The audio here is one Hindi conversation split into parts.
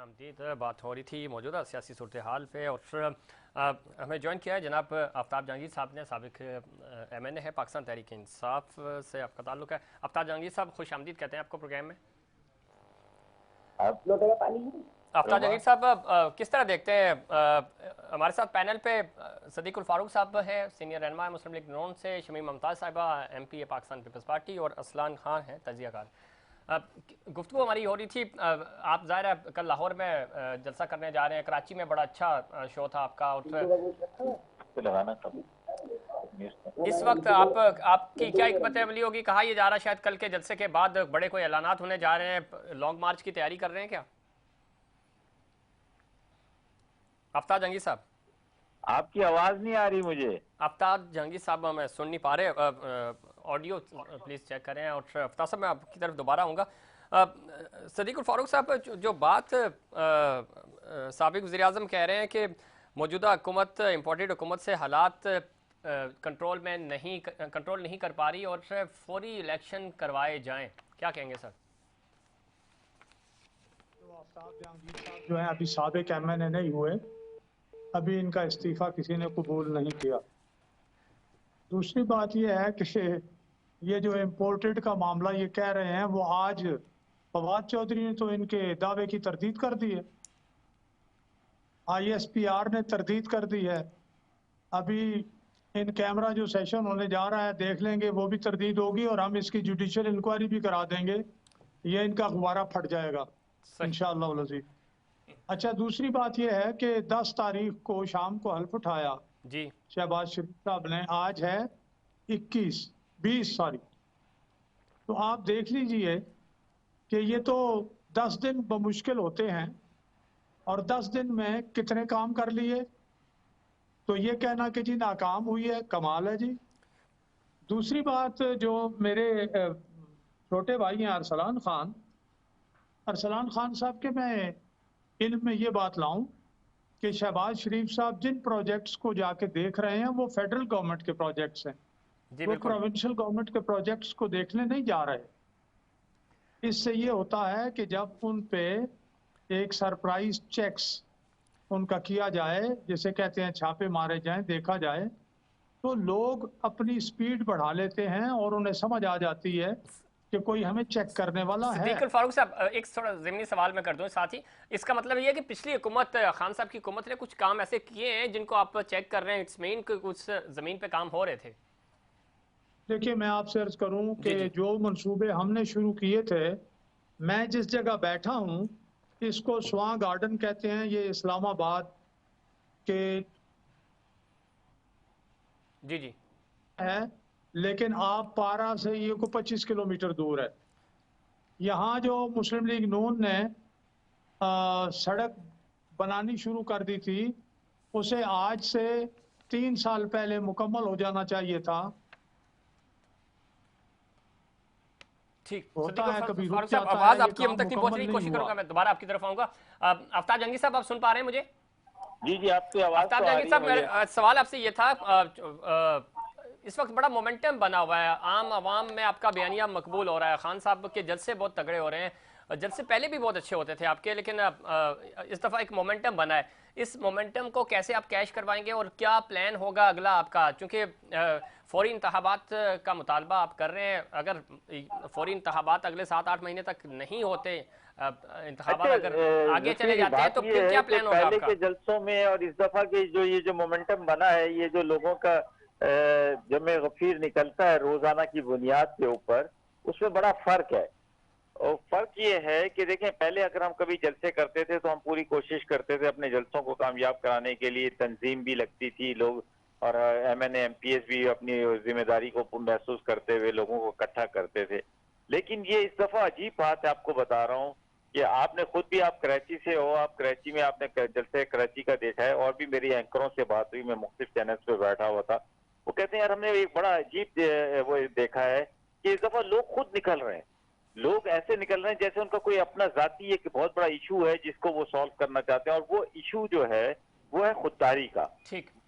खुशामदीद। बात हो रही थी मौजूदा सियासी सूरत हाल पे और हमें ज्वाइन किया है जनाब आफ्ताब जहांगीर साहब ने, साबिक MNA है, पाकिस्तान तहरीक इंसाफ से आपका ताल्लुक है। आफ्ताब जहांगीर साहब खुशामदीद कहते हैं आपको प्रोग्राम में। आफ्ताब जहांगीर साहब किस तरह देखते हैं हमारे साथ पैनल पे सदीकुल फारूक साहब है, सीनियर रहनुमा है मुस्लिम लीग नून से, शमीम मुमताज़ साहिबा MP है पाकिस्तान पीपल्स पार्टी, और असलान खान है तजियाकार। गुफ्तगू हमारी हो रही थी, आप ज़ाहिर है कल लाहौर में जलसा करने जा रहे हैं, कराची में बड़ा अच्छा शो था आपका, और इस वक्त आपकी क्या हिकमत अमली होगी? कहा यह जा रहा है शायद कल के जलसे के बाद बड़े कोई ऐलानात होने जा रहे हैं, लॉन्ग मार्च की तैयारी कर रहे हैं क्या आफ्ताब जहांगीर साहब? आपकी आवाज नहीं आ रही मुझे। आफ्ताब जहांगीर साहब मैं सुन नहीं पा रहे, ऑडियो प्लीज़ चेक करें। और आफ्ताब साहब मैं आपकी तरफ दोबारा आऊँगा। सदीकुल फारूक साहब, जो बात साबिक वज़ीर-ए-आज़म कह रहे हैं कि मौजूदा हुकूमत, इम्पोर्टेड हुकूमत से हालात कंट्रोल नहीं कर पा रही और फौरी इलेक्शन करवाए जाएं, क्या कहेंगे सर? तो आफ्ताब जहांगीर साहब जो है अभी साबिक MNA नहीं हुए, अभी इनका इस्तीफा किसी ने कबूल नहीं किया। दूसरी बात यह है कि ये जो इम्पोर्टेड का मामला ये कह रहे हैं, वो आज फवाद चौधरी ने तो इनके दावे की तरदीद कर दी है, ISPR ने तरदीद कर दी है। अभी इन कैमरा जो सेशन होने जा रहा है देख लेंगे, वो भी तरदीद होगी और हम इसकी जुडिशियल इंक्वायरी भी करा देंगे। ये इनका गुब्बारा फट जाएगा इंशाअल्लाह अज़ीज़। अच्छा, दूसरी बात यह है कि 10 तारीख को शाम को हल्फ उठाया जी शहबाज शरीफ साहब ने, आज है 20 सॉरी। तो आप देख लीजिए कि ये तो 10 दिन बमुश्किल होते हैं और 10 दिन में कितने काम कर लिए। तो ये कहना कि जी नाकाम हुई है, कमाल है जी। दूसरी बात, जो मेरे छोटे भाई हैं अरसलान खान साहब के मैं इल्म में ये बात लाऊं कि शहबाज शरीफ साहब जिन प्रोजेक्ट्स को जाके देख रहे हैं वो फेडरल गवर्नमेंट के प्रोजेक्ट्स हैं, वो प्रोविंशियल गवर्नमेंट के प्रोजेक्ट्स को देखने नहीं जा रहे। इससे ये होता है कि जब उन पे एक सरप्राइज चेक्स उनका किया जाए, जिसे कहते हैं छापे मारे जाएं, देखा जाए, तो लोग अपनी स्पीड बढ़ा लेते हैं और उन्हें समझ आ जाती है कि कोई हमें चेक करने वाला है। सदीकुल फारूक साहब, एक थोड़ा ज़मीनी सवाल मैं कर दूं साथ ही, इसका मतलब ये है कि पिछली हुकूमत, खान साहब की हुकूमत ने कुछ काम ऐसे किए हैं जिनको आप चेक कर रहे हैं, इट्स मीन कुछ ज़मीन पे काम हो रहे थे? देखिए, मैं आपसे अर्ज करूं कि जो मंसूबे हमने शुरू किए थे, मैं जिस जगह बैठा हूं इसको स्वां गार्डन कहते हैं, ये इस्लामाबाद के जी है, लेकिन आप पारा से ये को 25 किलोमीटर दूर है। यहाँ जो मुस्लिम लीग नून ने सड़क बनानी शुरू कर दी थी, उसे आज से 3 साल पहले मुकम्मल हो जाना चाहिए था। ठीक, होता है कभी रुक फारूक साहब, जाता आवाज है, आपकी हम तक नहीं पहुंच रही, कोशिश करूंगा मैं दोबारा आपकी तरफ आऊंगा। आफ्ताब जहांगीर साहब, आप सुन पा रहे हैं मुझे? जी आपकी आवाज आफ्ताब जहांगीर साहब, मेरा सवाल आपसे ये था, इस वक्त बड़ा मोमेंटम बना हुआ है, आम आवाम में आपका बयानिया मकबूल हो रहा है, खान साहब के जलसे बहुत तगड़े हो रहे हैं, जलसे पहले भी बहुत अच्छे होते थे आपके, लेकिन इस दफ़ा एक मोमेंटम बना है। इस मोमेंटम को कैसे आप कैश करवाएंगे और क्या प्लान होगा अगला आपका? चूँकि फौरी इंतखाबात का मुतालबा आप कर रहे हैं, अगर फौरी इंतखाबात अगले 7-8 महीने तक नहीं होते, इंतखाबात अगर आगे चले जाते हैं, तो फिर क्या प्लान होगा पहले आपका? के जलसों में और इस दफा के जो मोमेंटम बना है, ये जो लोगों का जमे गफीर निकलता है रोजाना की बुनियाद के ऊपर, उसमें बड़ा फर्क है। और फर्क ये है कि देखें, पहले अगर हम कभी जलसे करते थे तो हम पूरी कोशिश करते थे अपने जलसों को कामयाब कराने के लिए, तंजीम भी लगती थी, लोग और MNA MPs भी अपनी जिम्मेदारी को महसूस करते हुए लोगों को इकट्ठा करते थे। लेकिन ये इस दफा अजीब बात है, आपको बता रहा हूँ कि आपने खुद भी, आप कराची से हो, आप कराची में आपने जलसे कराची का देखा है, और भी मेरी एंकरों से बात हुई, मैं मुख्तलिफ चैनल्स पे बैठा हुआ था, वो कहते हैं यार हमने एक बड़ा अजीब वो देखा है कि इस दफा लोग खुद निकल रहे हैं, लोग ऐसे निकल रहे हैं जैसे उनका कोई अपना जाती एक बहुत बड़ा इशू है जिसको वो सॉल्व करना चाहते हैं, और वो इशू जो है वो है खुददारी का,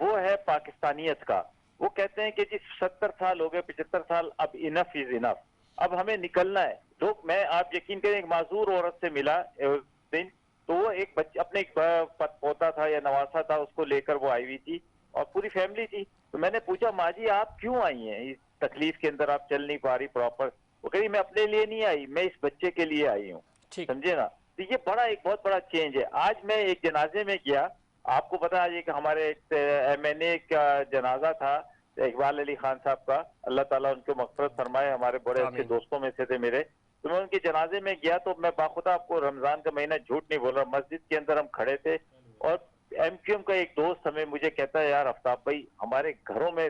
वो है पाकिस्तानियत का। वो कहते हैं कि जी 70 साल हो गए, 75 साल, अब इनफ इज इनफ, अब हमें निकलना है। लोग, मैं, आप यकीन करें, एक माजूर औरत से मिला उस दिन, तो वो एक बच्चे अपने एक पोता था या नवासा था, उसको लेकर वो आई हुई थी और पूरी फैमिली थी। तो मैंने पूछा, माँ जी आप क्यों आई हैं इस तकलीफ के अंदर, आप चल नहीं पा रही प्रॉपर? वो कही मैं अपने लिए नहीं आई, मैं इस बच्चे के लिए आई हूँ। ठीक। समझे ना? तो ये बड़ा एक बहुत बड़ा चेंज है। आज मैं एक जनाजे में गया, आपको पता है कि हमारे एक MNA का जनाजा था, इकबाल अली खान साहब का, अल्लाह ताला उनको मग़फ़िरत फरमाए, हमारे बड़े अच्छे दोस्तों में से थे मेरे। तो मैं उनके जनाजे में गया तो मैं बाखुदा आपको रमजान का महीना झूठ नहीं बोल रहा, मस्जिद के अंदर हम खड़े थे और MQM का एक दोस्त हमें मुझे कहता है, यार आफ्ताब भाई हमारे घरों में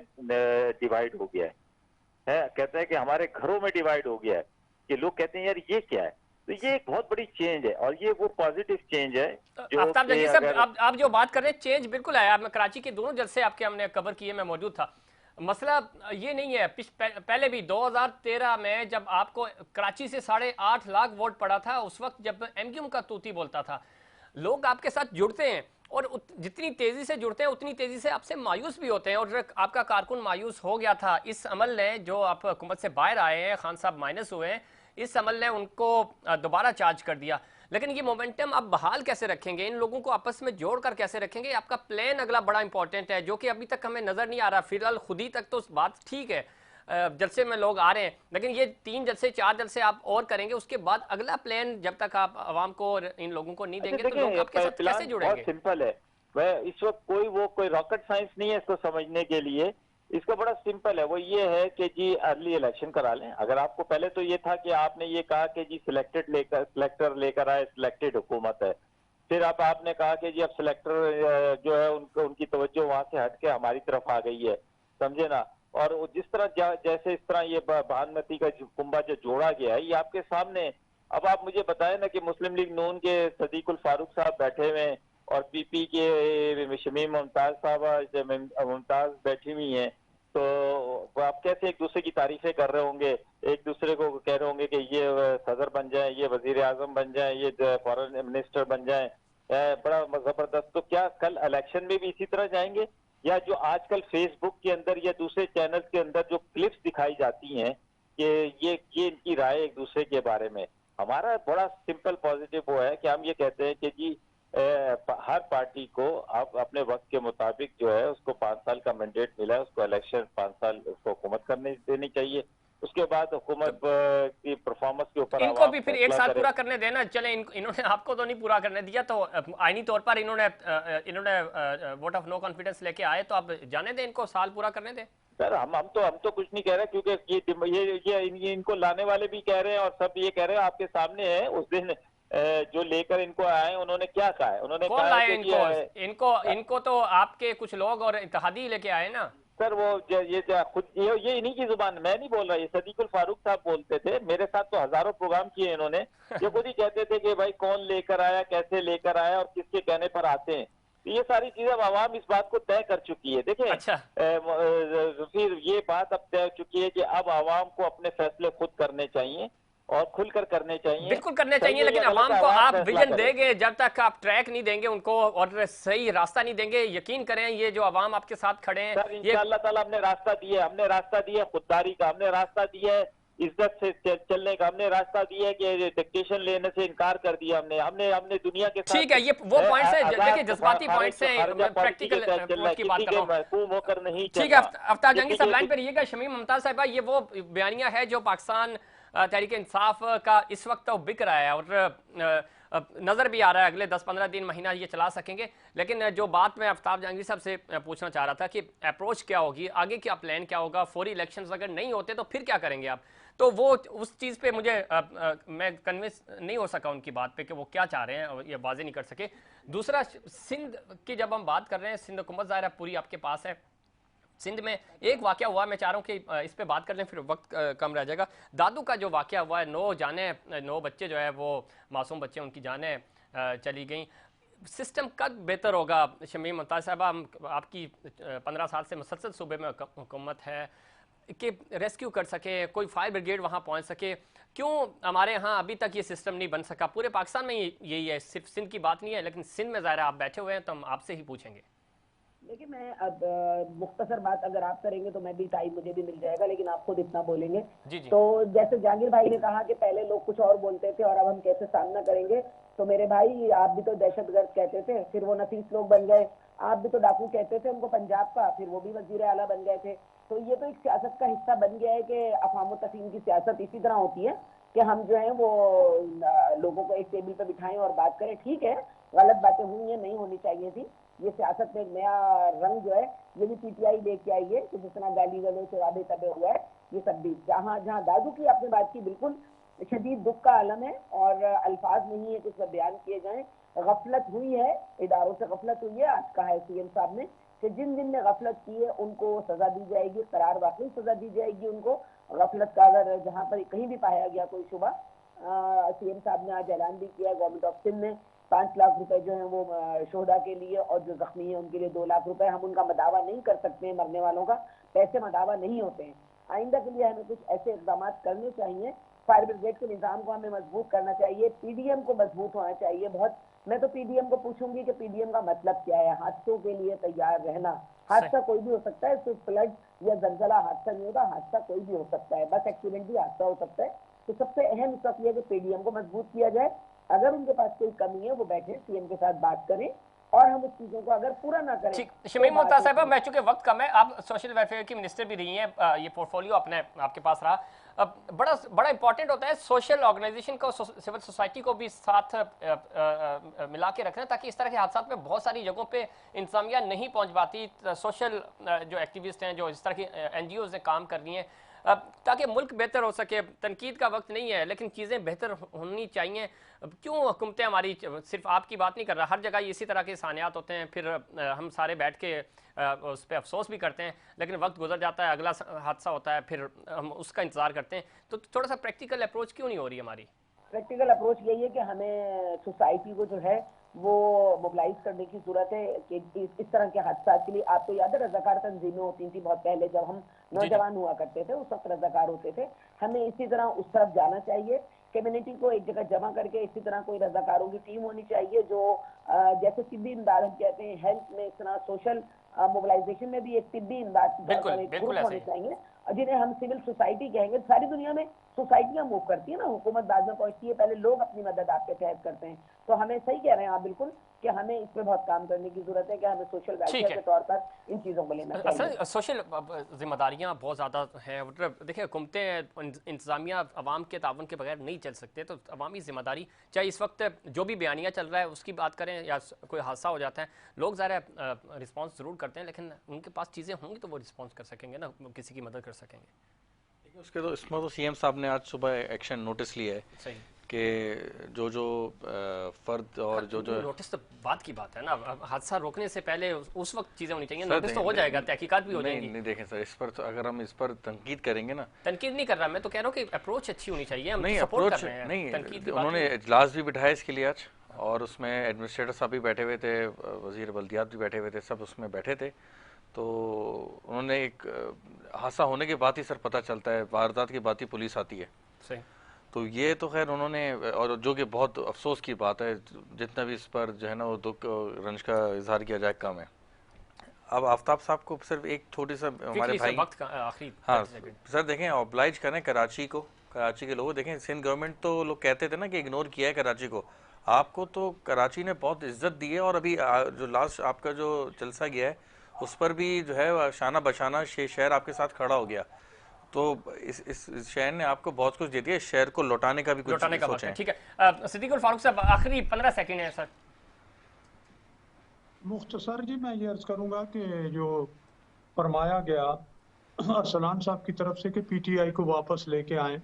डिवाइड हो गया है, कहता है कि हमारे घरों में डिवाइड हो गया है, कि लोग कहते हैं यार ये क्या है। तो ये एक बहुत बड़ी चेंज है और ये वो पॉजिटिव चेंज है जो आफ्ताब जंगी साहब, अगर आप जो बात कर रहे हैं चेंज बिल्कुल आया। मैं कराची के दोनों जलसे आपके हमने कवर किए, मैं मौजूद था। मसला ये नहीं है, पहले भी 2013 में जब आपको कराची से 8.5 लाख वोट पड़ा था, उस वक्त जब MQM का तूती बोलता था, लोग आपके साथ जुड़ते हैं और जितनी तेजी से जुड़ते हैं उतनी तेजी से आपसे मायूस भी होते हैं। और आपका कारकुन मायूस हो गया था इस अमल ने, जो आप हुकूमत से बाहर आए हैं, खान साहब माइनस हुए हैं, इस अमल ने उनको दोबारा चार्ज कर दिया। लेकिन ये मोमेंटम आप बहाल कैसे रखेंगे, इन लोगों को आपस में जोड़कर कैसे रखेंगे, आपका प्लान अगला बड़ा इंपॉर्टेंट है, जो कि अभी तक हमें नजर नहीं आ रहा। फिलहाल खुद ही तक तो बात ठीक है, जलसे में लोग आ रहे हैं, लेकिन ये 3 जलसे 4 जलसे आप और करेंगे, उसके बाद अगला प्लान जब तक आप आवाम को और इन लोगों को नहीं देंगे तो लोग आपके साथ कैसे जुड़ेंगे? बहुत सिंपल है, वह इस वक्त कोई रॉकेट साइंस नहीं है इसको समझने के लिए। इसका बड़ा सिंपल है, वो ये है कि जी अर्ली इलेक्शन करा लें। अगर आपको पहले तो ये था कि आपने ये कहा कि जी सिलेक्टर लेकर आए, सिलेक्टेड हुकूमत है, फिर आपने कहा कि जी अब सिलेक्टर जो है उनकी तवज्जो वहां से हट के हमारी तरफ आ गई है, समझे ना? और जिस तरह जैसे इस तरह ये भानुमती का कुंभा जो जोड़ा गया है ये आपके सामने। अब आप मुझे बताएं ना कि मुस्लिम लीग नून के सदीकुल फारूक साहब बैठे हुए हैं और PP के शमीम मुमताज बैठी हुई हैं, तो आप कैसे एक दूसरे की तारीफें कर रहे होंगे, एक दूसरे को कह रहे होंगे कि ये सदर बन जाए, ये वजीर आजम बन जाए, ये फॉरेन मिनिस्टर बन जाए, बड़ा जबरदस्त। तो क्या कल इलेक्शन में भी इसी तरह जाएंगे? या जो आजकल फेसबुक के अंदर या दूसरे चैनल्स के अंदर जो क्लिप्स दिखाई जाती हैं कि ये इनकी राय एक दूसरे के बारे में, हमारा बड़ा सिंपल पॉजिटिव वो है कि हम ये कहते हैं कि जी हर पार्टी को आप अपने वक्त के मुताबिक जो है उसको 5 साल का मैंडेट मिला है, उसको इलेक्शन 5 साल उसको हुकूमत करने देनी चाहिए। उसके बाद हुकूमत की परफॉर्मेंस के ऊपर इनको भी फिर 1 साल पूरा करने देना। चले इन्होंने आपको तो नहीं पूरा करने दिया, तो आईनी तौर पर इन्होंने वोट ऑफ नो कॉन्फिडेंस लेके आए, तो आप जाने दें, इनको साल पूरा करने दें। सर हम तो कुछ नहीं कह रहे, क्योंकि ये इनको लाने वाले भी कह रहे हैं और सब ये कह रहे हैं, आपके सामने है। उस दिन जो लेकर इनको आए उन्होंने क्या कहा है? उन्होंने कौन लाए इनको तो आपके कुछ लोग और इत्तेहादी लेके आए ना सर। वो खुद ये इन्हीं की जुबान, मैं नहीं बोल रहा, ये सदीकुल फारूक साहब बोलते थे। मेरे साथ तो हजारों प्रोग्राम किए इन्होंने, ये खुद ही कहते थे कि भाई कौन लेकर आया, कैसे लेकर आया और किसके कहने पर आते हैं। तो ये सारी चीजें अब आवाम इस बात को तय कर चुकी है। देखिए अच्छा। फिर ये बात अब तय चुकी है कि अब आवाम को अपने फैसले खुद करने चाहिए और खुलकर करने चाहिए। बिल्कुल करने चाहिए, लेकिन अवाम को आप विजन देंगे, जब तक आप ट्रैक नहीं देंगे उनको और सही रास्ता नहीं देंगे, यकीन करें ये जो अवाम आपके साथ खड़े हैं, ये अल्लाह ताला हमने रास्ता दिया, हमने रास्ता दिया खुददारी का, हमने रास्ता दिया है इज्जत से चलने का, हमने रास्ता दिया है कि डिक्टेशन लेने से इनकार कर दिया हमने दुनिया के साथ। ठीक है, ये वो पॉइंट्स है, देखिए जज्बाती पॉइंट्स हैं, प्रैक्टिकल की बात कर रहा हूं। होकर नहीं। ठीक है, आफ्ताब जंगी साहब लाइन पर रहिएगा। शमीम मुमताज साहिबा, ये वो बयानिया है जो पाकिस्तान तहरीक इंसाफ का इस वक्त तो बिक रहा है और नज़र भी आ रहा है अगले 10-15 दिन महीना ये चला सकेंगे। लेकिन जो बात मैं आफ्ताब जहांगीर साहब से पूछना चाह रहा था कि अप्रोच क्या होगी, आगे क्या प्लान क्या होगा, फौरी इलेक्शंस अगर नहीं होते तो फिर क्या करेंगे आप? तो वो उस चीज़ पे मुझे मैं कन्विंस नहीं हो सका उनकी बात पे कि वो क्या चाह रहे हैं, ये वाजे नहीं कर सके। दूसरा, सिंध की जब हम बात कर रहे हैं, सिंध हुकूमत ज़ाहिर पूरी आपके पास है। सिंध में एक वाक़या हुआ, मैं चाह रहा हूँ कि इस पे बात कर लें, फिर वक्त कम रह जाएगा। दादू का जो वाक़या हुआ है, 9 बच्चे जो है वो मासूम बच्चे, उनकी जानें चली गई। सिस्टम कब बेहतर होगा शमीम मुमताज़ साहबा? आपकी 15 साल से मुसलसल सूबे में हुकूमत है कि रेस्क्यू कर सके, कोई फायर ब्रिगेड वहाँ पहुँच सके। क्यों हमारे यहाँ अभी तक ये सिस्टम नहीं बन सका? पूरे पाकिस्तान में यही है, सिर्फ सिंध की बात नहीं है, लेकिन सिंध में ज़ाहिर आप बैठे हुए हैं तो हम आपसे ही पूछेंगे। देखिए मैं अब मुख्तसर बात अगर आप करेंगे तो मैं भी टाइम मुझे भी मिल जाएगा, लेकिन आप खुद इतना बोलेंगे। जी जी तो जैसे जहांगीर भाई ने कहा कि पहले लोग कुछ और बोलते थे और अब हम कैसे सामना करेंगे, तो मेरे भाई आप भी तो दहशतगर्द कहते थे, फिर वो नफीस लोग बन गए। आप भी तो डाकू कहते थे उनको पंजाब का, फिर वो भी वजीर आला बन गए थे। तो ये तो एक सियासत का हिस्सा बन गया है कि अफवाह तफहीम की सियासत इसी तरह होती है कि हम जो है वो लोगों को एक टेबल पर बिठाएं और बात करें। ठीक है, गलत बातें हुई हैं, नहीं होनी चाहिए थी। ये सियासत में एक नया रंग जो है ये भी पीटीआई लेके आई है कि जिस तरह गाली गलोच चुराबे तबे हुआ है, ये सब भी जहां जहां दादू की आपने बात की, बिल्कुल शदीद दुख का आलम है और अल्फाज नहीं है कि उसमें बयान किए जाएं। गफलत हुई है, इदारों से गफलत हुई है। आज कहा है सीएम साहब ने कि जिन जिन ने गफलत की है उनको सजा दी जाएगी, करार वाकई सजा दी जाएगी उनको। गफलत का अगर जहां पर कहीं भी पाया गया कोई शुबा, सीएम साहब ने आज ऐलान भी किया, गवर्नमेंट ऑफ सिंध ने 5 लाख रुपए जो है वो शोहदा के लिए और जो जख्मी है उनके लिए 2 लाख रुपए। हम उनका मदावा नहीं कर सकते हैं, मरने वालों का पैसे मदावा नहीं होते हैं। आइंदा के लिए हमें कुछ ऐसे इकदाम करने चाहिए। फायर ब्रिगेड के निजाम को हमें मजबूत करना चाहिए, पीडीएम को मजबूत होना चाहिए बहुत। मैं तो पीडीएम को पूछूंगी कि पीडीएम का मतलब क्या है। हादसों के लिए तैयार रहना। हादसा कोई भी हो सकता है, सिर्फ फ्लड या जलजला हादसा नहीं होता, हादसा कोई भी हो सकता है, बस एक्सीडेंट भी हादसा हो सकता है। तो सबसे अहम सब यह कि पीडीएम को मजबूत किया जाए। अगर उनके पास कोई कमी है वो बैठे सीएम के साथ बात करें और हम उस चीजों को अगर पूरा ना करें। ठीक, शमीम मुमताज साहब, मैं चूंकि वक्त कम है, आप सोशल वेलफेयर की मिनिस्टर भी रही हैं, ये पोर्टफोलियो अपने आपके पास रहा। अब बड़ा बड़ा इंपॉर्टेंट होता है सोशल ऑर्गेनाइजेशन को, सिविल सोसाइटी को भी साथ मिला के रखना, ताकि इस तरह के हादसा में बहुत सारी जगहों पे इंतजामिया नहीं पहुंच पाती। सोशल जो एक्टिविस्ट हैं, जो इस तरह की एनजीओ ने काम कर रही हैं, ताकि मुल्क बेहतर हो सके। तनकीद का वक्त नहीं है, लेकिन चीज़ें बेहतर होनी चाहिए। क्यों हुकूमतें हमारी, सिर्फ आपकी बात नहीं कर रहा, हर जगह इसी तरह के सानियात होते हैं, फिर हम सारे बैठ के उस पर अफसोस भी करते हैं, लेकिन वक्त गुजर जाता है, अगला हादसा होता है, फिर हम उसका इंतजार करते हैं। तो थोड़ा सा प्रैक्टिकल अप्रोच क्यों नहीं हो रही हमारी? प्रैक्टिकल अप्रोच यही है कि हमें सोसाइटी को जो है वो मोबिलाइज करने की जरूरत है कि इस तरह के हादसा के लिए। आपको याद है रजाकार तंजीमें होती थी बहुत पहले, जब हम नौजवान हुआ करते थे, उस वक्त रजाकार होते थे। हमें इसी तरह उस तरफ जाना चाहिए, कम्युनिटी को एक जगह जमा करके इसी तरह कोई रजाकारों की टीम होनी चाहिए जो जैसे तिब्बी इमदाद हम कहते हैं, हेल्थ में इस तरह सोशल मोबिलाइजेशन में भी एक तिब्बी इमदाद ग्रुप होने चाहिए जिन्हें हम सिविल सोसाइटी कहेंगे। सारी दुनिया में सोसाइटियां मूव करती है ना, हुकूमत बाद में पहुंचती है, पहले लोग अपनी मदद आपके तहत करते हैं। तो हमें सही कह रहे हैं आप बिल्कुल कि हमें इस पे बहुत काम करने की जरूरत है कि हमें सोशल वेलफेयर के तौर पर इन चीज़ों को लेना चाहिए। सोशल जिम्मेदारियां बहुत ज़्यादा हैं। मतलब देखिए, हुकूमतें, इंतजामिया अवाम के ताउन के बगैर नहीं चल सकते। तो अवामी जिम्मेदारी, चाहे इस वक्त जो भी बयानिया चल रहा है उसकी बात करें या कोई हादसा हो जाता है, लोग ज़रा रिस्पॉन्स ज़रूर करते हैं, लेकिन उनके पास चीज़ें होंगी तो वो रिस्पॉन्स कर सकेंगे ना, किसी की मदद कर सकेंगे। उसके तो इसमें तो सीएम साहब ने आज सुबह एक्शन नोटिस लिया है। सही कि जो फर्द और जो नोटिस तो बात की बात है ना, हादसा रोकने से पहले उस वक्त चीजें होनी चाहिए। नोटिस तो हो जाएगा, तहकीकात भी हो जाएगी। नहीं देखें सर, इस पर तो अगर हम इस पर तनकीद करेंगे ना, तनकीद नहीं कर रहा मैं, तो कह रहा हूँ कि अप्रोच अच्छी होनी चाहिए। हम नहीं सपोर्ट अप्रोच कर रहे हैं, नहीं, उन्होंने इजलास भी बिठाया इसके लिए आज, और उसमें एडमिनिस्ट्रेटर साहब भी बैठे हुए थे, वजीर बल्दियात भी बैठे हुए थे, सब उसमें बैठे थे। तो उन्होंने एक हादसा होने के बाद ही सर पता चलता है, वारदात के बाद ही पुलिस आती है। सही। तो ये तो खैर उन्होंने, और जो कि बहुत अफसोस की बात है, जितना भी इस पर जो है ना वो दुख रंज का इजहार किया जाए कम है। अब आफ्ताब साहब को सिर्फ एक छोटी सा हमारे भाई, हाँ सर देखें, ऑब्लाइज करें कराची को, कराची के लोग देखें, सिंध गवर्नमेंट तो लोग कहते थे ना कि इग्नोर किया है कराची को, आपको तो कराची ने बहुत इज्जत दी है। और अभी जो लास्ट आपका जो जलसा गया है उस पर भी जो है शाना बशाना शहर आपके साथ खड़ा हो गया। तो इस शहर ने आपको बहुत कुछ दे दिया, शहर को लौटाने का भी कुछ सोचें। ठीक है, सिद्दीकुल फारूक साहब, आखिरी 15 सेकंड है सर। मुख्तसर जी, मैं ये अर्ज करूंगा कि जो फरमाया गया अरसलान साहब की तरफ से कि पीटीआई को वापस लेके आए,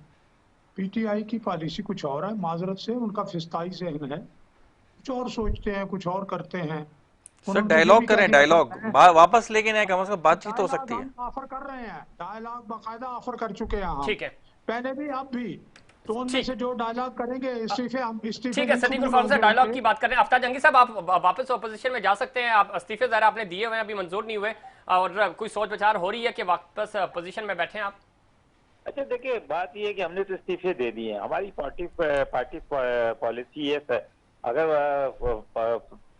पीटीआई की पॉलिसी कुछ और है, माजरत से उनका फिस्ताई ज़हन है, कुछ और सोचते हैं, कुछ और करते हैं। सर डायलॉग करें, डायलॉग वापस लेके नहीं, कम से कम बातचीत हो सकती है। ऑफर कर रहे हैं, डायलॉग बाकायदा ऑफर कर चुके हैं हम, ठीक है, पहले भी अब भी। तो उनमें से जो डायलॉग करेंगे, इस्तीफे हम इस्तीफे। ठीक है, सिद्दीकुल फारूक साहब डायलॉग की बात कर रहे हैं। आफ्ताब जंगी साहब, आप वापस अपोजिशन में जा सकते हैं। आप इस्तीफे ज़रा आपने दिए हुए हैं, अभी मंजूर नहीं हुए, और कोई सोच विचार हो रही है कि वापस अपोजिशन में बैठे आप? अच्छा देखिए, बात ये है कि हमने तो इस्तीफे दे दिए हैं। हमारी पार्टी पॉलिसी है, अगर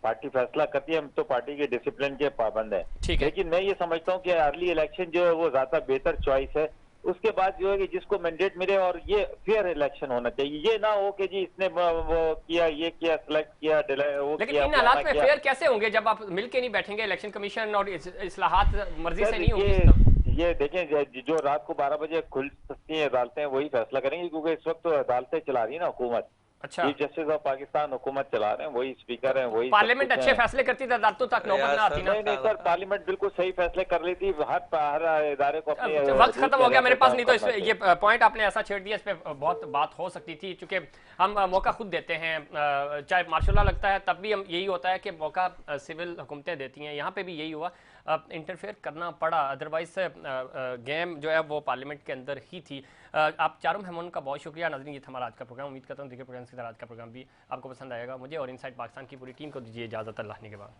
पार्टी फैसला करती है, हम तो पार्टी के डिसिप्लिन के पाबंद हैं। ठीक है। लेकिन मैं ये समझता हूँ कि अर्ली इलेक्शन जो है वो ज्यादा बेहतर चॉइस है। उसके बाद जो है कि जिसको मैंडेट मिले और ये फेयर इलेक्शन होना चाहिए, ये ना हो कि जी इसने वो किया, ये किया, सेलेक्ट किया, वो लेकिन किया, इन हालात में फेयर कैसे होंगे जब आप मिलके नहीं बैठेंगे? इलेक्शन कमीशन और इस्लाहात मर्जी से नहीं होंगे। ये देखें, जो रात को 12 बजे खुल सकती हैं अदालतें वही फैसला करेंगे, क्योंकि इस वक्त तो अदालतें चला रही है ना हुकूमत। अच्छा, चीफ जस्टिस ऑफ पाकिस्तान हुकूमत चला रहे हैं, वही स्पीकर हैं, वही पार्लियामेंट अच्छे फैसले करती थी, अदालतों तक नौबत ना आती ना। नहीं सर, पार्लियामेंट बिल्कुल सही फैसले कर रही थी। हर इदारे को अपने वक्त खत्म हो गया मेरे पास, नहीं तो इस ये पॉइंट आपने ऐसा छेड़ दिया, इस पे बहुत बात हो सकती थी, क्योंकि हम मौका खुद देते हैं, चाहे मार्शल लॉ लगता है तब भी हम यही होता है कि मौका सिविल हुकूमतें देती हैं, यहाँ पे भी यही हुआ, इंटरफेयर करना पड़ा, अदरवाइज गेम जो है वो पार्लियामेंट के अंदर ही थी। आप चारों मेहमानों का बहुत शुक्रिया। नाज़रीन, ये था हमारा आज का प्रोग्राम। उम्मीद करता हूँ देखिए प्रोग्राम की तरह आज का प्रोग्राम भी आपको पसंद आएगा। मुझे और इनसाइड पाकिस्तान की पूरी टीम को दीजिए इजाज़त अल्लाह के बाद।